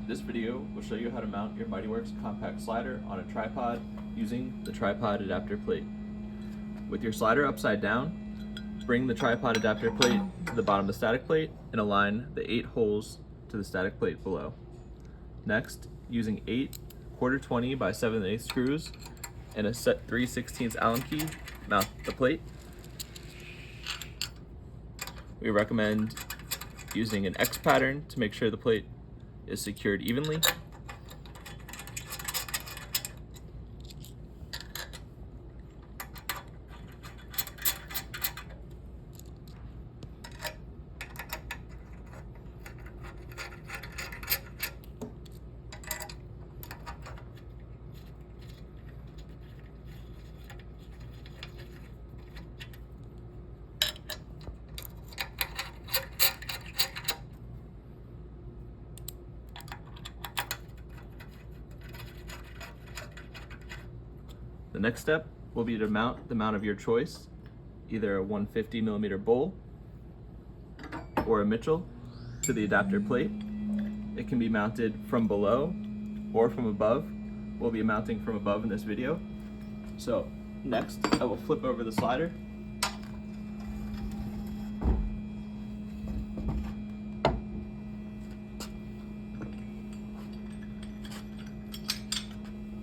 This video will show you how to mount your MyTWorks compact slider on a tripod using the tripod adapter plate. With your slider upside down, bring the tripod adapter plate to the bottom of the static plate and align the 8 holes to the static plate below. Next, using 8 1/4-20 by 7/8 screws and a set 3/16 Allen key, mount the plate. We recommend using an X pattern to make sure the plate is secured evenly. The next step will be to mount the mount of your choice, either a 150mm bowl or a Mitchell, to the adapter plate. It can be mounted from below or from above. We'll be mounting from above in this video. So next, I will flip over the slider.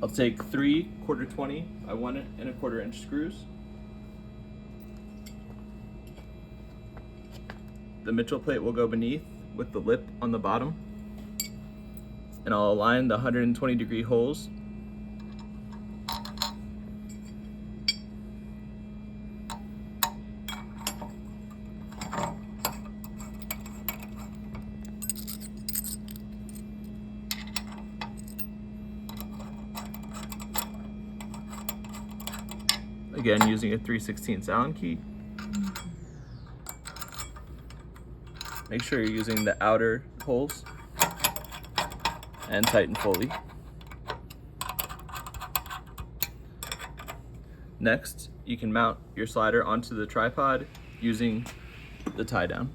I'll take 3 1/4-20 by 1 1/4 inch screws. The Mitchell plate will go beneath with the lip on the bottom, and I'll align the 120-degree holes. Again, using a 3/16 Allen key. Make sure you're using the outer holes and tighten fully. Next, you can mount your slider onto the tripod using the tie down.